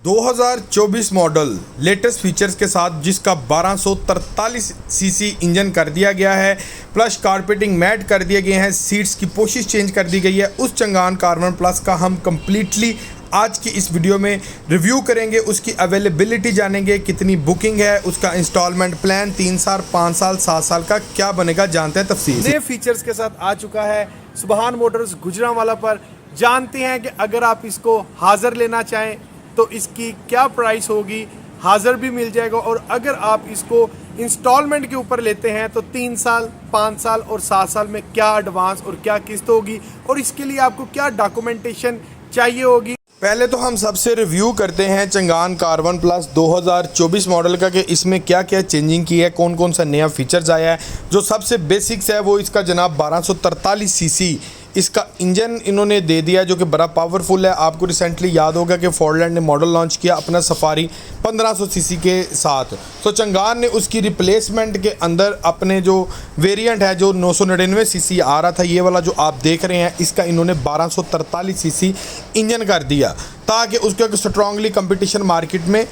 2024 model latest features के साथ जिसका 1243 सीसी इंजन कर दिया गया है, प्लस कारपेटिंग मैट कर दिए गए हैं, सीट्स की पोशिश चेंज कर दी गई है। उस चंगान कार्बन प्लस का हम कंप्लीटली आज की इस वीडियो में रिव्यू करेंगे, उसकी अवेलेबिलिटी जानेंगे, कितनी बुकिंग है, उसका इंस्टॉलमेंट प्लान 3 साल 5 साल 7 साल का क्या बनेगा, जानते हैं तफसील। नए फीचर्स के साथ आ चुका है सुबहान मोटर्स गुजरांवाला पर। जानते हैं कि अगर आप इसको हाजिर लेना चाहें तो इसकी क्या प्राइस होगी, हाजिर भी मिल जाएगा, और अगर आप इसको इंस्टॉलमेंट के ऊपर लेते हैं तो 3 साल 5 साल और 7 साल में क्या एडवांस और क्या किस्त होगी, और इसके लिए आपको क्या डॉक्यूमेंटेशन चाहिए होगी। पहले तो हम सबसे रिव्यू करते हैं चंगान कार्बन प्लस 2024 मॉडल का कि इसमें क्या क्या चेंजिंग की है, कौन कौन सा नया फीचर्स आया है। जो सबसे बेसिक्स है वो इसका जनाब 1243 सीसी इसका इंजन इन्होंने दे दिया, जो कि बड़ा पावरफुल है। आपको रिसेंटली याद होगा कि फोर्डलैंड ने मॉडल लॉन्च किया अपना सफारी 1500 सीसी के साथ, तो चंगान ने उसकी रिप्लेसमेंट के अंदर अपने जो वेरिएंट है जो 999 सीसी आ रहा था, ये वाला जो आप देख रहे हैं, इसका इन्होंने 1243 सीसी इंजन कर दिया ताकि उसका स्ट्रांगली कंपटीशन मार्केट में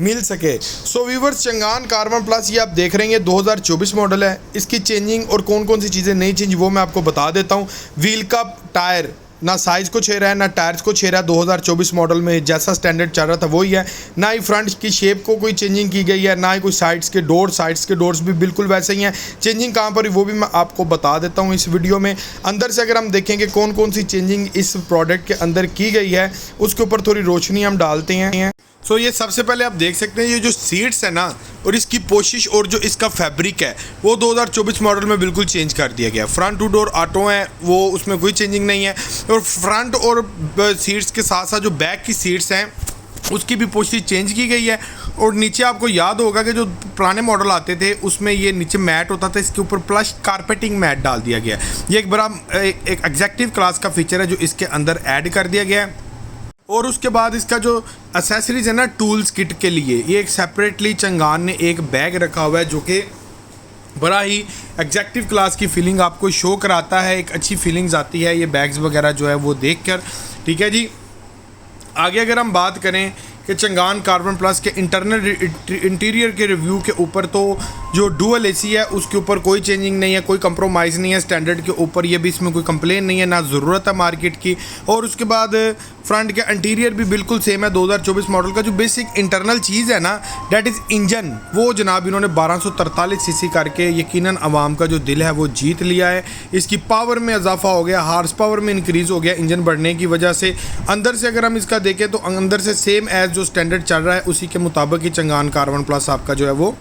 मिल सके। सो व्यूवर्स, चंगान कार्बन प्लस ये आप देख रहे हैं 2024 मॉडल है। इसकी चेंजिंग और कौन कौन सी चीज़ें नई चेंज वो मैं आपको बता देता हूँ। व्हील का टायर ना साइज़ को छे रहा है ना टायर्स को छे रहा है। 2024 मॉडल में जैसा स्टैंडर्ड चल रहा था वही है। ना ही फ्रंट की शेप को कोई चेंजिंग की गई है, ना ही कोई साइड्स के डोर्स भी बिल्कुल वैसे ही हैं। चेंजिंग कहाँ पर वो भी मैं आपको बता देता हूँ इस वीडियो में। अंदर से अगर हम देखेंगे कौन कौन सी चेंजिंग इस प्रोडक्ट के अंदर की गई है, उसके ऊपर थोड़ी रोशनी हम डालते हैं। सो ये सबसे पहले आप देख सकते हैं, ये जो सीट्स है ना और इसकी पोशिश और जो इसका फैब्रिक है वो 2024 मॉडल में बिल्कुल चेंज कर दिया गया। फ्रंट टू डोर ऑटो है, वो उसमें कोई चेंजिंग नहीं है। और फ्रंट और सीट्स के साथ साथ जो बैक की सीट्स हैं उसकी भी पोशिश चेंज की गई है। और नीचे आपको याद होगा कि जो पुराने मॉडल आते थे उसमें ये नीचे मैट होता था, इसके ऊपर प्लस कारपेटिंग मैट डाल दिया गया। ये एक बड़ा एक एग्जेक्टिव क्लास का फीचर है जो इसके अंदर ऐड कर दिया गया है। और उसके बाद इसका जो एसेसरीज है ना टूल्स किट के लिए, ये एक सेपरेटली चंगान ने एक बैग रखा हुआ है जो कि बड़ा ही एग्जेक्टिव क्लास की फीलिंग आपको शो कराता है। एक अच्छी फीलिंग्स आती है ये बैग्स वगैरह जो है वो देखकर। ठीक है जी, आगे अगर हम बात करें कि चंगान कार्बन प्लस के इंटीरियर के रिव्यू के ऊपर, तो जो डुअल एसी है उसके ऊपर कोई चेंजिंग नहीं है, कोई कंप्रोमाइज़ नहीं है स्टैंडर्ड के ऊपर। ये भी इसमें कोई कंप्लेन नहीं है, ना ज़रूरत है मार्केट की। और उसके बाद फ्रंट के इंटीरियर भी बिल्कुल सेम है 2024 मॉडल का। जो बेसिक इंटरनल चीज़ है ना डैट इज़ इंजन, वो जनाब इन्होंने 1243 सीसी करके यकीनन आवाम का जो दिल है वो जीत लिया है। इसकी पावर में इजाफा हो गया, हार्स पावर में इंक्रीज़ हो गया इंजन बढ़ने की वजह से। अंदर से अगर हम इसका देखें तो अंदर से सेम एज जो स्टैंडर्ड चल रहा है उसी के मुताबिक ही चंगान कार्बन प्लस आपका जो है वो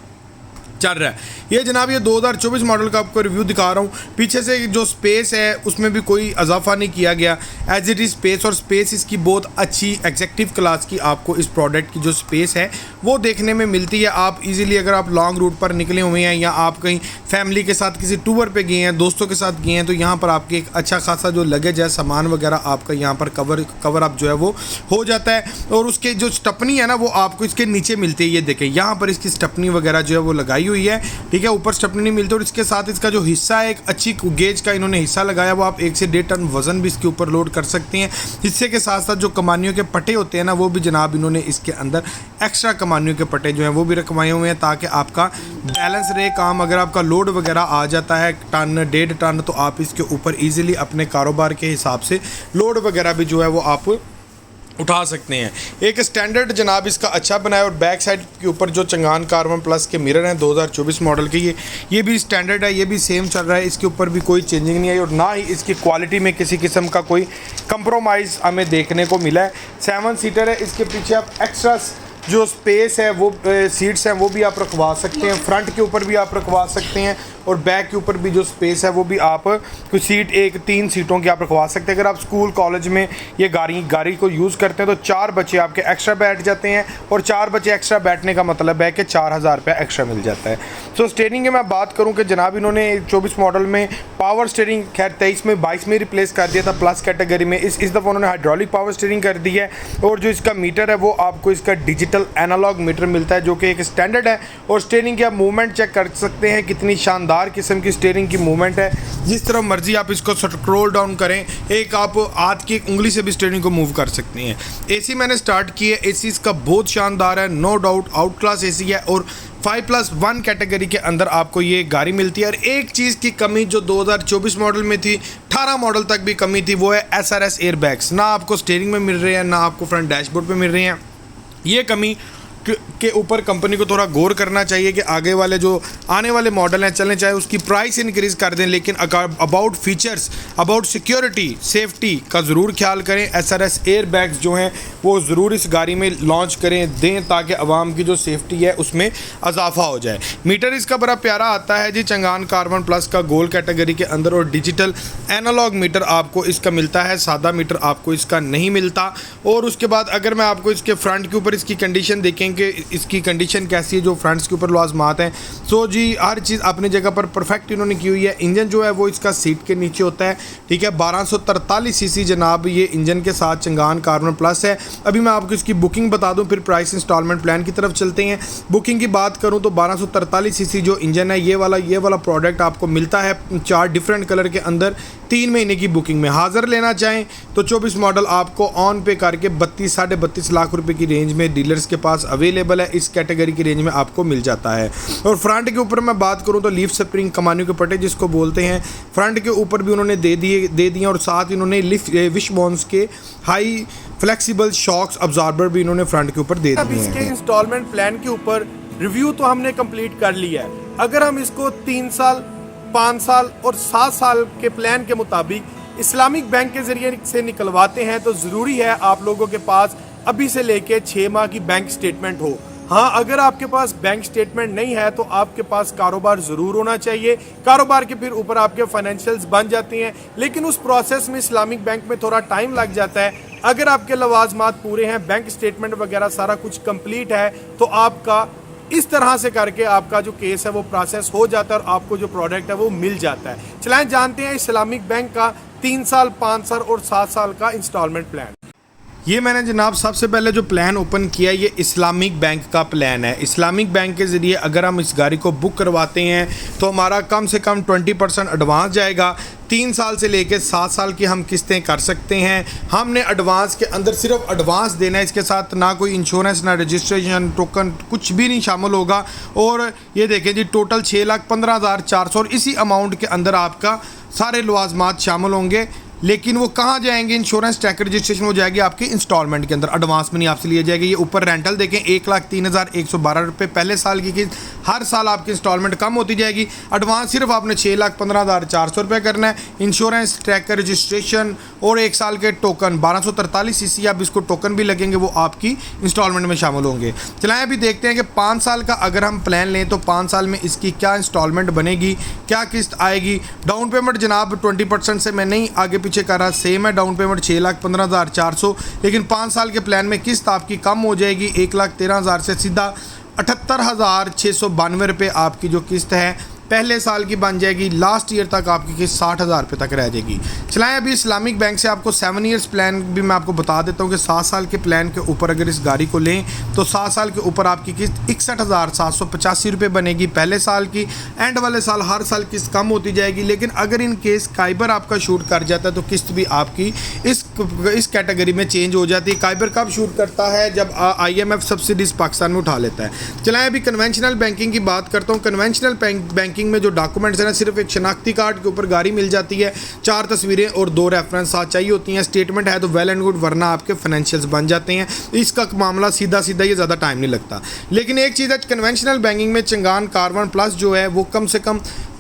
चल रहा है। ये जनाब ये 2024 मॉडल का आपको रिव्यू दिखा रहा हूँ। पीछे से जो स्पेस है उसमें भी कोई इजाफा नहीं किया गया, एज इट इज़ स्पेस। और स्पेस इसकी बहुत अच्छी एग्जेक्टिव क्लास की आपको इस प्रोडक्ट की जो स्पेस है वो देखने में मिलती है। आप इजीली अगर आप लॉन्ग रूट पर निकले हुए हैं या आप कहीं फैमिली के साथ किसी टूर पे गए हैं, दोस्तों के साथ गए हैं, तो यहाँ पर आपके एक अच्छा खासा जो लगेज है, सामान वगैरह आपका यहाँ पर कवर अप जो है वो हो जाता है। और उसके जो स्टपनी है ना वो आपको इसके नीचे मिलती है। ये देखें यहाँ पर इसकी स्टपनी वगैरह जो है वो लगाई हुई है। ठीक है, ऊपर स्टपनी नहीं मिलती। और इसके साथ इसका जो हिस्सा है एक अच्छी गेज का इन्होंने हिस्सा लगाया, वो आप 1 से 1.5 टन वजन भी इसके ऊपर लोड कर सकते हैं। हिस्से के साथ साथ जो कमानियों के पट्टे होते हैं ना वो भी जनाब इन्होंने इसके अंदर एक्स्ट्रा कमानियों के पट्टे जो हैं वो भी रखवाए हुए हैं ताकि आपका बैलेंस रहे काम। अगर आपका लोड वगैरह आ जाता है टन 1.5 टन तो आप इसके ऊपर ईजिली अपने कारोबार के हिसाब से लोड वगैरह भी जो है वो आप उठा सकते हैं। एक स्टैंडर्ड जनाब इसका अच्छा बनाया। और बैक साइड के ऊपर जो चंगान कार्बन प्लस के मिरर हैं 2024 मॉडल के, ये भी स्टैंडर्ड है, ये भी सेम चल रहा है। इसके ऊपर भी कोई चेंजिंग नहीं आई और ना ही इसकी क्वालिटी में किसी किस्म का कोई कंप्रोमाइज़ हमें देखने को मिला है। 7 सीटर है। इसके पीछे आप एक्स्ट्रा जो स्पेस है वो सीट्स हैं वो भी आप रखवा सकते हैं। फ्रंट के ऊपर भी आप रखवा सकते हैं और बैक के ऊपर भी जो स्पेस है वो भी आप कुछ सीट 3 सीटों की आप रखवा सकते हैं। अगर आप स्कूल कॉलेज में ये गाड़ी को यूज़ करते हैं तो 4 बच्चे आपके एक्स्ट्रा बैठ जाते हैं। और 4 बच्चे एक्स्ट्रा बैठने का मतलब है कि 4000 रुपया एक्स्ट्रा मिल जाता है। सो स्टीयरिंग की मैं बात करूँ कि जनाब इन्होंने 24 मॉडल में पावर स्टीयरिंग खैर 23 में 22 में रिप्लेस कर दिया था प्लस कैटेगरी में। इस दफ़ा उन्होंने हाइड्रोलिक पावर स्टीयरिंग कर दी है। और जो इसका मीटर है वो आपको इसका डिजिटल एनालॉग मीटर मिलता है जो कि एक स्टैंडर्ड है। और स्टीयरिंग की आप मूवमेंट चेक कर सकते हैं कितनी शानदार शानदार किस्म की स्टीयरिंग की मूवमेंट है, जिस तरह मर्जी आप इसको स्क्रॉल डाउन करें, एक आप हाथ की एक उंगली से भी स्टीयरिंग को मूव कर सकते हैं। एसी मैंने स्टार्ट की है, एसी इसका बहुत शानदार है, no doubt outclass AC है और 5+1 कैटेगरी के अंदर आपको ये गाड़ी मिलती है। और एक चीज़ की कमी जो 2024 मॉडल में थी, 18 मॉडल तक भी कमी थी, वो है SRS एयरबैग्स। ना आपको स्टीयरिंग में मिल रहे हैं, ना आपको फ्रंट डैशबोर्ड पे मिल रहे हैं। ये कमी के ऊपर कंपनी को थोड़ा गौर करना चाहिए कि आगे वाले जो आने वाले मॉडल हैं चलें, चाहे उसकी प्राइस इंक्रीज़ कर दें, लेकिन about features, about security, safety का ज़रूर ख्याल करें। SRS एयरबैग्स जो हैं वो ज़रूर इस गाड़ी में लॉन्च करें दें, ताकि आवाम की जो सेफ्टी है उसमें इजाफा हो जाए। मीटर इसका बड़ा प्यारा आता है जी, चंगान कार्बन प्लस का गोल्ड कैटेगरी के अंदर, और डिजिटल एनालॉग मीटर आपको इसका मिलता है, सादा मीटर आपको इसका नहीं मिलता। और उसके बाद अगर मैं आपको इसके फ्रंट के ऊपर इसकी कंडीशन देखें कि इसकी कंडीशन कैसी है, जो फ्रंट्स के ऊपर लाजमात हैं, सो जी हर चीज़ अपनी जगह पर परफेक्ट इन्होंने की हुई है। इंजन जो है वो इसका सीट के नीचे होता है, ठीक है। 1243 सीसी जनाब ये इंजन के साथ चंगान कार्बन प्लस है। अभी मैं आपको इसकी बुकिंग बता दूं, फिर प्राइस इंस्टॉलमेंट प्लान की तरफ चलते हैं। बुकिंग की बात करूं तो 1243 सीसी जो इंजन है, ये वाला प्रोडक्ट आपको मिलता है 4 डिफरेंट कलर के अंदर 3 महीने की बुकिंग में। हाज़र लेना चाहें तो 24 मॉडल आपको ऑन पे करके 32 साढ़े 32 लाख रुपए की रेंज में डीलर्स के पास अवेलेबल है, इस कैटेगरी की रेंज में आपको मिल जाता है। और फ्रंट के ऊपर मैं बात करूं तो लीफ स्प्रिंग कमानियों के पट्टे जिसको बोलते हैं, फ्रंट के ऊपर भी उन्होंने दे दिए और साथ इन्होंने विशबॉन्स के हाई फ्लेक्सिबल शॉक्स अब्जॉर्बर भी इन्होंने फ्रंट के ऊपर दे दिए अब इसके इंस्टॉलमेंट प्लान के ऊपर रिव्यू तो हमने कंप्लीट कर लिया है। अगर हम इसको 3 साल, 5 साल और 7 साल के प्लान के मुताबिक इस्लामिक बैंक के जरिए से निकलवाते हैं तो ज़रूरी है आप लोगों के पास अभी से लेके 6 माह की बैंक स्टेटमेंट हो। हाँ, अगर आपके पास बैंक स्टेटमेंट नहीं है तो आपके पास कारोबार ज़रूर होना चाहिए। कारोबार के फिर ऊपर आपके फाइनेंशियल्स बन जाते हैं, लेकिन उस प्रोसेस में इस्लामिक बैंक में थोड़ा टाइम लग जाता है। अगर आपके लवाजमात पूरे हैं, बैंक स्टेटमेंट वगैरह सारा कुछ कंप्लीट है, तो आपका इस तरह से करके आपका जो केस है वो प्रोसेस हो जाता है और आपको जो प्रोडक्ट है वो मिल जाता है। चलाएं जानते हैं इस्लामिक बैंक का 3 साल, 5 साल और 7 साल का इंस्टॉलमेंट प्लान। ये मैंने जनाब सबसे पहले जो प्लान ओपन किया, ये इस्लामिक बैंक का प्लान है। इस्लामिक बैंक के ज़रिए अगर हम इस गाड़ी को बुक करवाते हैं तो हमारा कम से कम 20% एडवांस जाएगा। 3 साल से लेकर 7 साल की हम किस्तें कर सकते हैं। हमने एडवांस के अंदर सिर्फ एडवांस देना है, इसके साथ ना कोई इंश्योरेंस, ना रजिस्ट्रेशन, टोकन, कुछ भी नहीं शामिल होगा। और ये देखें जी, टोटल 6,15,400 और इसी अमाउंट के अंदर आपका सारे लवाजमात शामिल होंगे। लेकिन वो कहाँ जाएंगे? इंश्योरेंस, टैक्स, रजिस्ट्रेशन हो जाएगी आपकी इंस्टॉलमेंट के अंदर, एडवांस में नहीं आपसे लिए जाएगी। ये ऊपर रेंटल देखें 1,03,112 रुपये पहले साल की किस्त, हर साल आपकी इंस्टॉलमेंट कम होती जाएगी। एडवांस सिर्फ आपने 6,15,400 रुपये करना है। इंश्योरेंस, टैक्स, रजिस्ट्रेशन और 1 साल के टोकन 1243 सीसी, अब इसको टोकन भी लगेंगे, वो आपकी इंस्टॉलमेंट में शामिल होंगे। चलाएं अभी देखते हैं कि 5 साल का अगर हम प्लान लें तो 5 साल में इसकी क्या इंस्टॉलमेंट बनेगी, क्या किस्त आएगी। डाउन पेमेंट जनाब 20% से मैं नहीं आगे पीछे कर रहा, सेम है डाउन पेमेंट 6,15,400, लेकिन 5 साल के प्लान में किस्त आपकी कम हो जाएगी 1,13,000 से सीधा 78,692 रुपये आपकी जो किस्त है पहले साल की बन जाएगी। लास्ट ईयर तक आपकी किस्त 60,000 रुपये तक रह जाएगी। चलाएं अभी इस्लामिक बैंक से आपको 7 ईयर्स प्लान भी मैं आपको बता देता हूं कि 7 साल के प्लान के ऊपर अगर इस गाड़ी को लें तो 7 साल के ऊपर आपकी किस्त 61,785 रुपये बनेगी पहले साल की। एंड वाले साल हर साल किस्त कम होती जाएगी। लेकिन अगर इन केस काइबर आपका शूट कर जाता है तो किस्त भी आपकी इस कैटेगरी में चेंज हो जाती है। काइबर कब शूट करता है? जब IMF सब्सिडीज़ पाकिस्तान में उठा लेता है। चलाएं अभी कन्वेंशनल बैंकिंग की बात करता हूँ। कन्वेंशनल बैंकिंग में जो डॉक्यूमेंट्स है ना, सिर्फ एक शनाख्ती कार्ड के ऊपर गाड़ी मिल जाती है, 4 तस्वीरें और 2 रेफरेंस साथ चाहिए होती हैं। स्टेटमेंट है तो वेल एंड गुड, वरना आपके फाइनेंशियल्स बन जाते हैं। इसका मामला सीधा ये ज़्यादा टाइम नहीं लगता। लेकिन एक चीज़ है, कन्वेंशनल बैंकिंग में चंगान कार्बन प्लस जो है वो कम से कम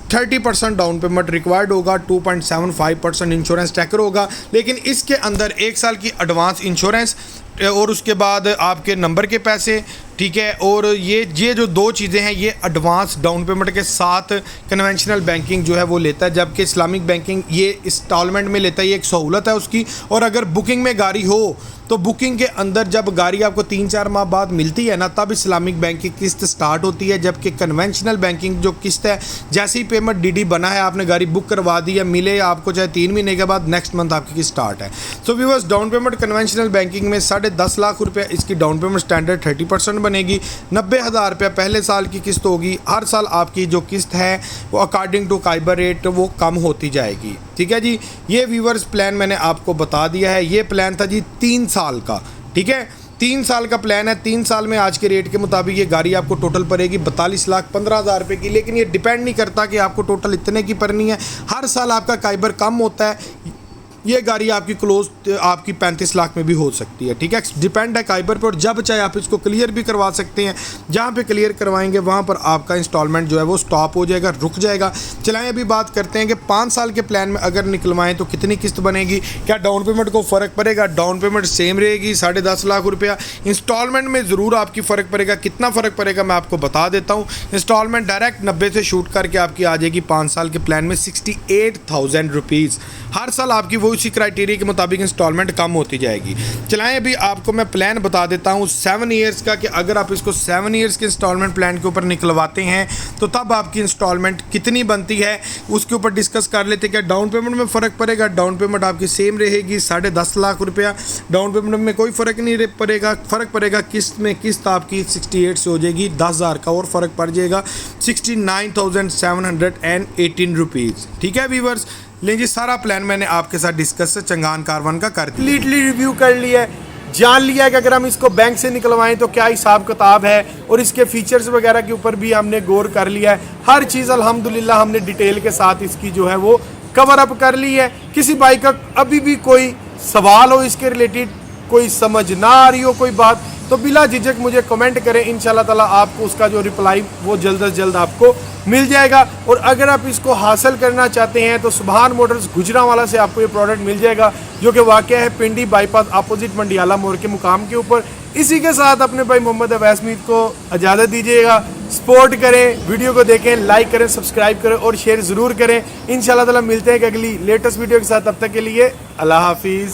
30% डाउन पेमेंट रिक्वायर्ड होगा, 2.75% इंश्योरेंस टैकर होगा। लेकिन इसके अंदर 1 साल की एडवांस इंश्योरेंस और उसके बाद आपके नंबर के पैसे, ठीक है। और ये जो 2 चीज़ें हैं ये एडवांस डाउन पेमेंट के साथ कन्वेंशनल बैंकिंग जो है वो लेता है, जबकि इस्लामिक बैंकिंग ये इंस्टॉलमेंट में लेता है। ये एक सहूलत है उसकी। और अगर बुकिंग में गाड़ी हो तो बुकिंग के अंदर जब गाड़ी आपको 3-4 माह बाद मिलती है ना, तब इस्लामिक बैंक की किस्त स्टार्ट होती है। जबकि कन्वेंशनल बैंकिंग जो किस्त है, जैसे ही पेमेंट DD बना है, आपने गाड़ी बुक करवा दी है, मिले आपको चाहे 3 महीने के बाद, नेक्स्ट मंथ आपकी किस्त स्टार्ट है। So viewers, down payment conventional banking में 10.5 लाख रुपये इसकी डाउन पेमेंट स्टैंडर्ड 30% बनेगी। 90,000 रुपये पहले साल की किस्त होगी। हर साल आपकी जो किस्त है वो अकॉर्डिंग टू काइबर रेट वो कम होती जाएगी। ठीक है जी, ये व्यूवर्स प्लान मैंने आपको बता दिया है। ये प्लान था जी 3 साल का। ठीक है, 3 साल का प्लान है। 3 साल में आज के रेट के मुताबिक ये गाड़ी आपको टोटल पड़ेगी 42,15,000 रुपये की। लेकिन ये डिपेंड नहीं करता कि आपको टोटल इतने की पड़नी है। हर साल आपका काइबर कम होता है। ये गाड़ी आपकी क्लोज आपकी 35 लाख में भी हो सकती है। ठीक है, डिपेंड है काइबर पर, और जब चाहे आप इसको क्लियर भी करवा सकते हैं। जहाँ पे क्लियर करवाएंगे वहाँ पर आपका इंस्टॉलमेंट जो है वो स्टॉप हो जाएगा, रुक जाएगा। चलाएं अभी बात करते हैं कि 5 साल के प्लान में अगर निकलवाएं तो कितनी किस्त बनेगी, क्या डाउन पेमेंट को फ़र्क पड़ेगा। डाउन पेमेंट सेम रहेगी 10.5 लाख रुपया। इंस्टॉलमेंट में ज़रूर आपकी फ़र्क पड़ेगा। कितना फ़र्क पड़ेगा मैं आपको बता देता हूँ। इंस्टॉलमेंट डायरेक्ट 90 से शूट करके आपकी आ जाएगी 5 साल के प्लान में 68,000 रुपीज़। हर साल आपकी वो उसी क्राइटेरिया के मुताबिक इंस्टॉलमेंट कम होती जाएगी। चलाएं अभी आपको मैं प्लान बता देता हूँ 7 ईयर्स का, कि अगर आप इसको 7 ईयर्स के इंस्टॉलमेंट प्लान के ऊपर निकलवाते हैं तो तब आपकी इंस्टॉलमेंट कितनी बनती है उसके ऊपर डिस्कस कर लेते हैं। क्या डाउन पेमेंट में फ़र्क पड़ेगा। डाउन पेमेंट आपकी सेम रहेगी 10.5 लाख रुपया। डाउन पेमेंट में कोई फ़र्क नहीं पड़ेगा। फ़र्क पड़ेगा किस्त में। किस्त आपकी 68 से हो जाएगी, 10,000 का और फ़र्क पड़ जाएगा 69,718 रुपीज़। ठीक है व्यूवर्स, लेकिन सारा प्लान मैंने आपके साथ डिस्कस चंगान कार1 का कर दिया। कंप्लीटली रिव्यू कर लिया है, जान लिया है कि अगर हम इसको बैंक से निकलवाएं तो क्या हिसाब किताब है, और इसके फीचर्स वगैरह के ऊपर भी हमने गौर कर लिया है। हर चीज़ अल्हम्दुलिल्लाह हमने डिटेल के साथ इसकी जो है वो कवर अप कर ली है। किसी भाई का अभी भी कोई सवाल हो इसके रिलेटेड, कोई समझ ना आ रही हो कोई बात, तो बिला झिझक मुझे कमेंट करें। इंशाल्लाह ताला आपको उसका जो रिप्लाई वो जल्द से जल्द आपको मिल जाएगा। और अगर आप इसको हासिल करना चाहते हैं तो सुभान मोटर्स गुजरांवाला से आपको ये प्रोडक्ट मिल जाएगा, जो कि वाक़या है पिंडी बाईपास अपोजिट मंडियाला मोड़ के मुकाम के ऊपर। इसी के साथ अपने भाई मोहम्मद अवैस मीर को इजाज़त दीजिएगा। सपोर्ट करें, वीडियो को देखें, लाइक करें, सब्सक्राइब करें और शेयर ज़रूर करें। इंशाल्लाह ताला मिलते हैं अगली लेटेस्ट वीडियो के साथ। तब तक के लिए अल्लाह हाफिज़।